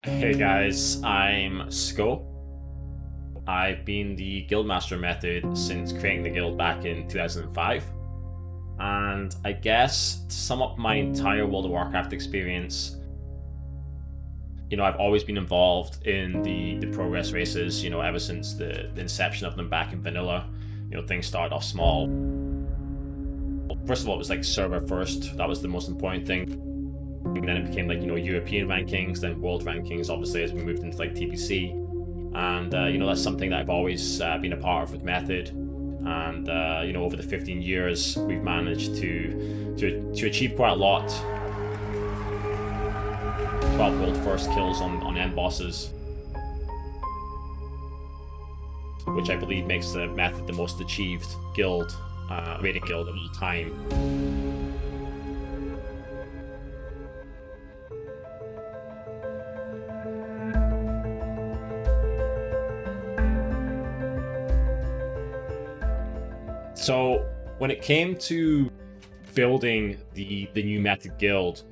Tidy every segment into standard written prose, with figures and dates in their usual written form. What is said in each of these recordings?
Hey guys, I'm Sco. I've been the Guildmaster method since creating the guild back in 2005. And I guess to sum up my entire World of Warcraft experience, I've always been involved in the progress races, ever since the inception of them back in vanilla. Things started off small. First of all, it was like server first. That was the most important thing. And then it became like, European rankings, then world rankings, obviously, as we moved into like TPC. And, that's something that I've always been a part of with Method. And, over the 15 years, we've managed to achieve quite a lot. 12 world first kills on end bosses, which I believe makes the Method the most achieved guild, rating guild of all time. So when it came to building the new Method guild,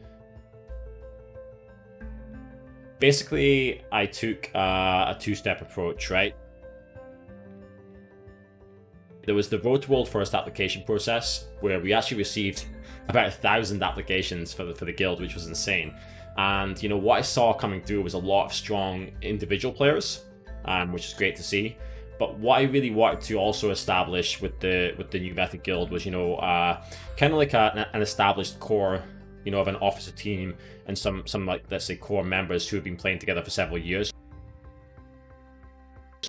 basically I took a two-step approach, right? There was the Road to World First application process, where we actually received about 1,000 applications for the guild, which was insane. And what I saw coming through was a lot of strong individual players, which is great to see. But what I really wanted to also establish with the new Method guild was, kind of like an established core, of an officer team and some like, let's say, core members who have been playing together for several years.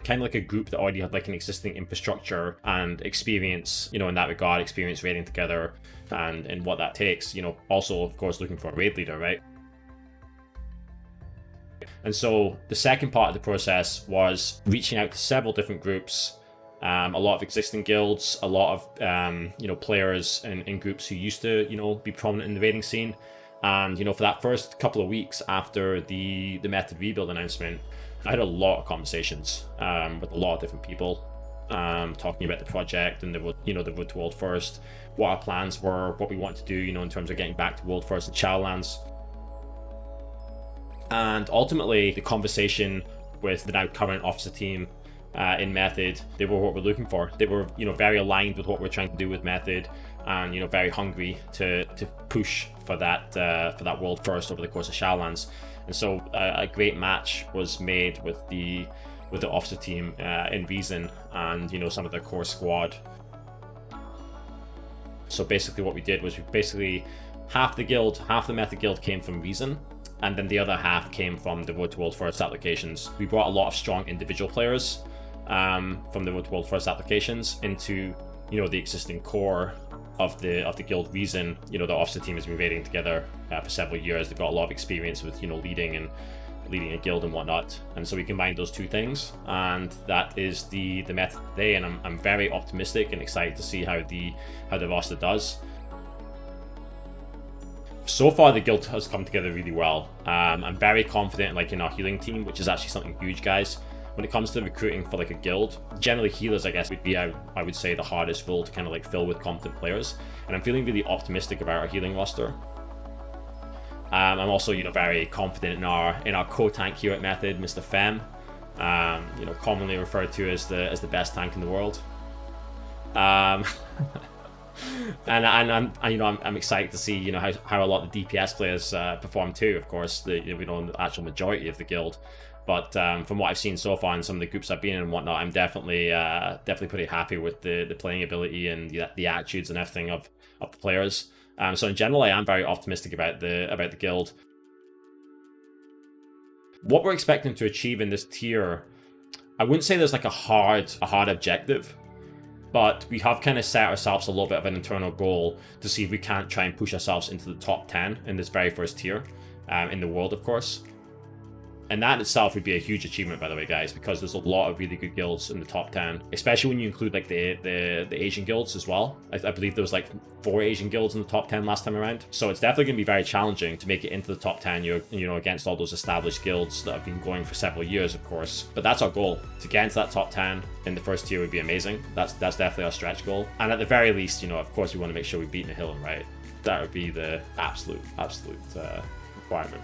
Kind of like a group that already had like an existing infrastructure and experience, in that regard, experience raiding together and what that takes. Also, of course, looking for a raid leader, right? And so the second part of the process was reaching out to several different groups, a lot of existing guilds, a lot of players in groups who used to be prominent in the raiding scene. And for that first couple of weeks after the Method rebuild announcement, I had a lot of conversations with a lot of different people, talking about the project and the Road to World First, what our plans were, what we wanted to do, in terms of getting back to World First and Shadowlands. And ultimately, the conversation with the now current officer team in Method, they were what we're looking for. They were, very aligned with what we're trying to do with Method, and very hungry to push for that world first over the course of Shadowlands. And so a great match was made with the officer team in Reason and some of their core squad. So basically, what we did was half the Method guild came from Reason, and then the other half came from the Road to World First applications. We brought a lot of strong individual players from the Road to World First applications into the existing core of the guild Reason. The officer team has been raiding together for several years. They've got a lot of experience with leading a guild and whatnot. And so we combined those two things, and that is the Method today. And I'm very optimistic and excited to see how the roster does. So far, the guild has come together really well. I'm very confident in our healing team, which is actually something huge, guys. When it comes to recruiting for like a guild, generally healers, I guess, would be, I would say, the hardest role to kind of fill with competent players. And I'm feeling really optimistic about our healing roster. I'm also, very confident in our co-tank here at Method, Mr. Fem. Commonly referred to as the best tank in the world. And I'm excited to see how a lot of the DPS players perform too. Of course, we know the actual majority of the guild, but from what I've seen so far in some of the groups I've been in and whatnot, I'm definitely pretty happy with the playing ability and the attitudes and everything of the players. So in general, I am very optimistic about the guild. What we're expecting to achieve in this tier, I wouldn't say there's like a hard objective. But we have kind of set ourselves a little bit of an internal goal to see if we can't try and push ourselves into the top 10 in this very first tier, in the world, of course. And that in itself would be a huge achievement, by the way, guys, because there's a lot of really good guilds in the top 10, especially when you include like the Asian guilds as well. I believe there was like 4 Asian guilds in the top 10 last time around. So it's definitely going to be very challenging to make it into the top 10, against all those established guilds that have been going for several years, of course. But that's our goal. To get into that top 10 in the first tier would be amazing. That's definitely our stretch goal. And at the very least, of course, we want to make sure we beat Nihilum, right? That would be the absolute requirement.